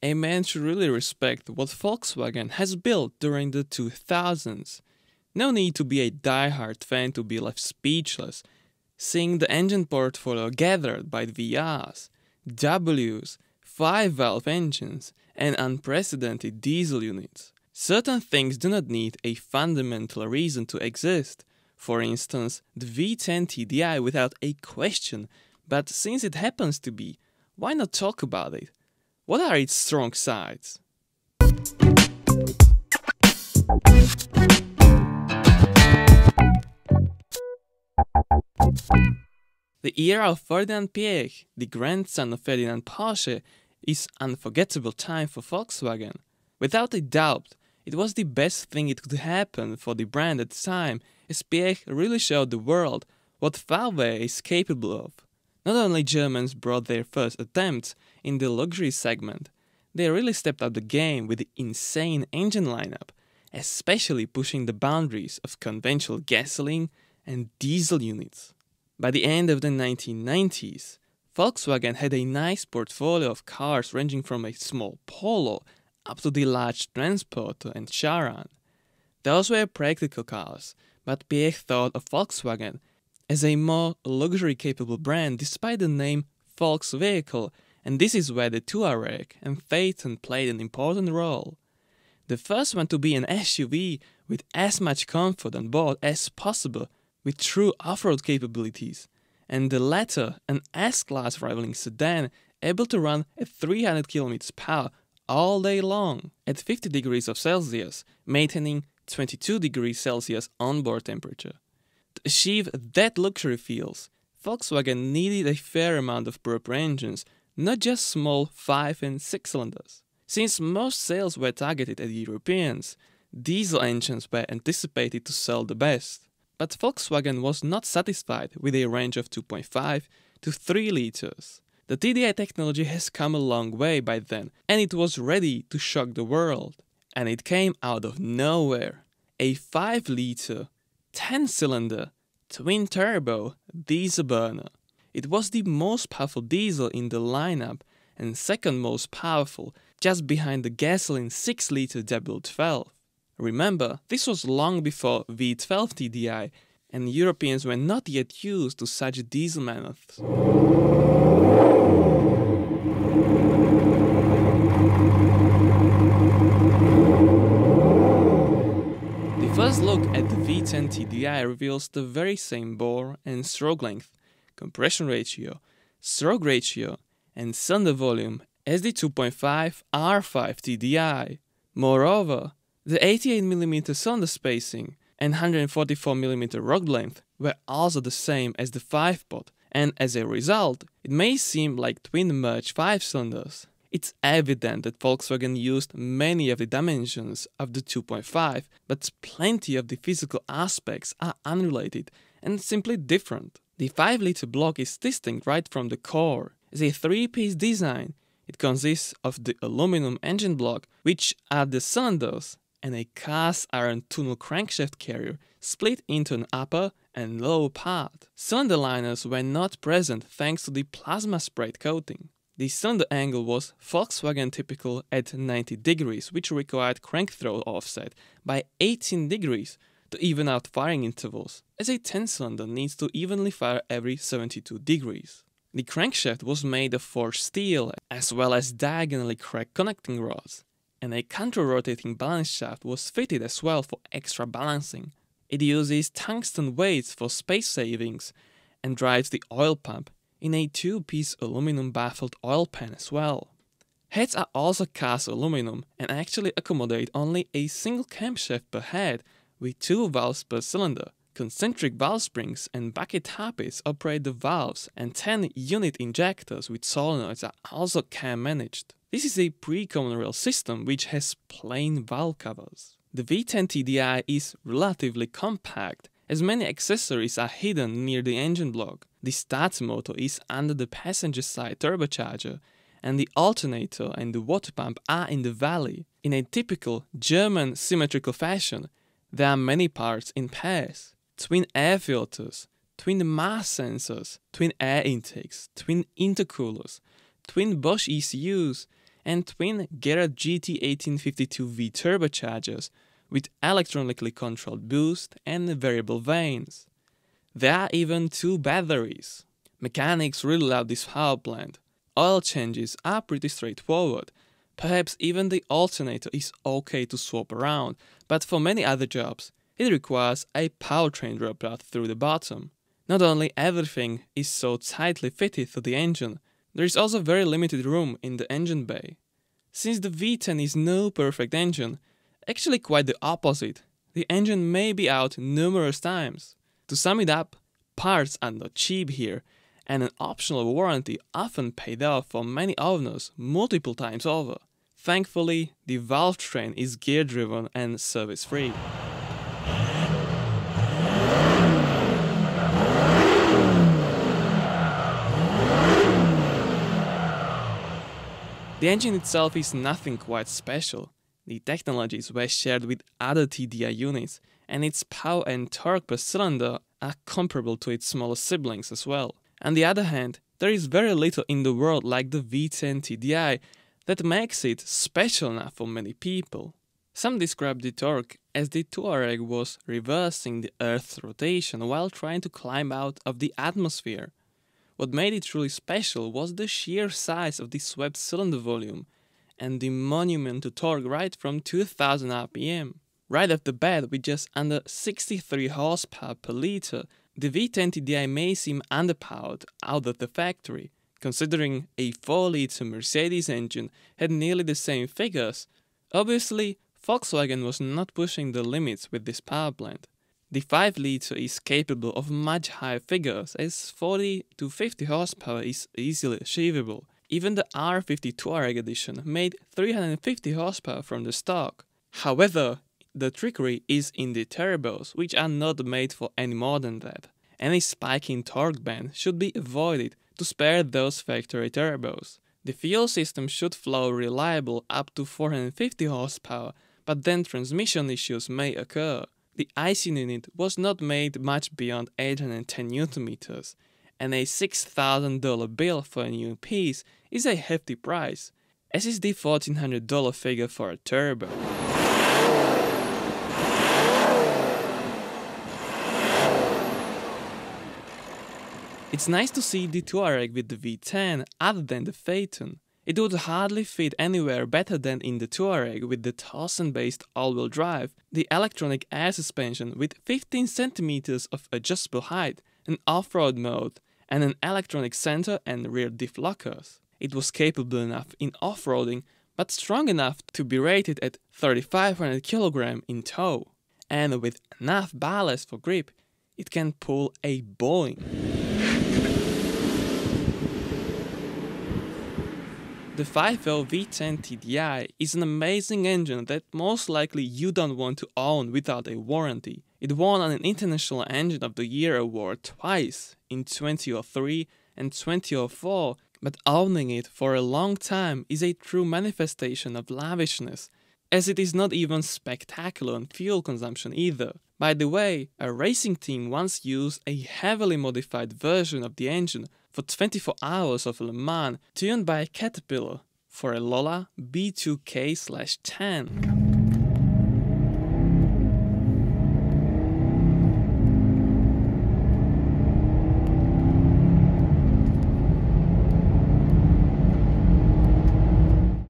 a man should really respect what Volkswagen has built during the 2000s. No need to be a die-hard fan to be left speechless, seeing the engine portfolio gathered by VRs, Ws, 5-valve engines, and unprecedented diesel units. Certain things do not need a fundamental reason to exist. For instance, the V10 TDI without a question, but since it happens to be, why not talk about it? What are its strong sides? The era of Ferdinand Piech, the grandson of Ferdinand Porsche, is unforgettable time for Volkswagen. Without a doubt, it was the best thing it could happen for the brand at the time, as Piech really showed the world what VW is capable of. Not only Germans brought their first attempts in the luxury segment, they really stepped up the game with the insane engine lineup, especially pushing the boundaries of conventional gasoline and diesel units. By the end of the 1990s, Volkswagen had a nice portfolio of cars ranging from a small Polo up to the large Transporter and Charan. Those were practical cars, but Piech thought of Volkswagen as a more luxury-capable brand despite the name Volksvehicle, and this is where the Touareg and Phaeton played an important role. The first one to be an SUV with as much comfort on board as possible, with true off-road capabilities, and the latter an S-Class rivaling sedan able to run at 300 km/h all day long at 50 degrees Celsius, maintaining 22 degrees Celsius onboard temperature. To achieve that luxury feels, Volkswagen needed a fair amount of proper engines, not just small 5 and 6 cylinders. Since most sales were targeted at Europeans, diesel engines were anticipated to sell the best. But Volkswagen was not satisfied with a range of 2.5 to 3 liters. The TDI technology has come a long way by then, and it was ready to shock the world. And it came out of nowhere. A 5-liter, 10-cylinder, twin-turbo diesel burner. It was the most powerful diesel in the lineup and second most powerful, just behind the gasoline 6-liter W12. Remember, this was long before V10 TDI, and Europeans were not yet used to such diesel mammoths. The first look at the V10 TDI reveals the very same bore and stroke length, compression ratio, stroke ratio, and cylinder volume as the 2.5 R5 TDI. Moreover, the 88mm cylinder spacing and 144mm rod length were also the same as the 5-pot, and as a result, it may seem like twin-merged 5-cylinders. It's evident that Volkswagen used many of the dimensions of the 2.5, but plenty of the physical aspects are unrelated and simply different. The 5-liter block is distinct right from the core. As a 3-piece design, it consists of the aluminum engine block, which are the cylinders, and a cast iron tunnel crankshaft carrier split into an upper and lower part. Cylinder liners were not present thanks to the plasma sprayed coating. The cylinder angle was Volkswagen typical at 90 degrees, which required crank throw offset by 18 degrees to even out firing intervals, as a 10-cylinder needs to evenly fire every 72 degrees. The crankshaft was made of forged steel as well as diagonally cracked connecting rods, and a counter-rotating balance shaft was fitted as well for extra balancing. It uses tungsten weights for space savings and drives the oil pump in a 2-piece aluminum baffled oil pan as well. Heads are also cast aluminum and actually accommodate only a single camshaft per head with 2 valves per cylinder. Concentric valve springs and bucket habits operate the valves, and 10 unit injectors with solenoids are also cam managed. This is a pre-common rail system which has plain valve covers. The V10 TDI is relatively compact, as many accessories are hidden near the engine block. The start motor is under the passenger side turbocharger, and the alternator and the water pump are in the valley. In a typical German symmetrical fashion, there are many parts in pairs. Twin air filters, twin mass sensors, twin air intakes, twin intercoolers, twin Bosch ECUs, and twin Garrett GT1852 V turbochargers with electronically controlled boost and variable vanes. There are even 2 batteries. Mechanics really love this power plant. Oil changes are pretty straightforward. Perhaps even the alternator is okay to swap around, but for many other jobs, it requires a powertrain drop rod through the bottom. Not only everything is so tightly fitted to the engine, there is also very limited room in the engine bay. Since the V10 is no perfect engine, actually quite the opposite, the engine may be out numerous times. To sum it up, parts are not cheap here, and an optional warranty often paid off for many owners multiple times over. Thankfully, the valve train is gear-driven and service-free. The engine itself is nothing quite special. The technologies were shared with other TDI units, and its power and torque per cylinder are comparable to its smaller siblings as well. On the other hand, there is very little in the world like the V10 TDI that makes it special enough for many people. Some describe the torque as the Touareg was reversing the Earth's rotation while trying to climb out of the atmosphere. What made it truly special was the sheer size of the swept cylinder volume and the monumental torque right from 2000 RPM. Right off the bat, with just under 63 horsepower per liter, the V10 TDI may seem underpowered out of the factory. Considering a 4-liter Mercedes engine had nearly the same figures, obviously Volkswagen was not pushing the limits with this power plant. The 5-liter is capable of much higher figures, as 40 to 50 horsepower is easily achievable. Even the R50 Touareg edition made 350 horsepower from the stock. However, the trickery is in the turbos, which are not made for any more than that. Any spike in torque band should be avoided to spare those factory turbos. The fuel system should flow reliable up to 450 horsepower, but then transmission issues may occur. The IC unit was not made much beyond 810 Nm, and a $6,000 bill for a new piece is a hefty price, as is the $1,400 figure for a turbo. It's nice to see the Touareg with the V10 other than the Phaeton. It would hardly fit anywhere better than in the Touareg with the Torsen-based all-wheel drive, the electronic air suspension with 15 cm of adjustable height, an off-road mode, and an electronic center and rear diff lockers. It was capable enough in off-roading, but strong enough to be rated at 3,500 kg in tow. And with enough ballast for grip, it can pull a Boeing. The 5.0 V10 TDI is an amazing engine that most likely you don't want to own without a warranty. It won an International Engine of the Year award twice, in 2003 and 2004, but owning it for a long time is a true manifestation of lavishness, as it is not even spectacular on fuel consumption either. By the way, a racing team once used a heavily modified version of the engine for 24 hours of Le Mans, tuned by Caterpillar for a Lola B2K/10.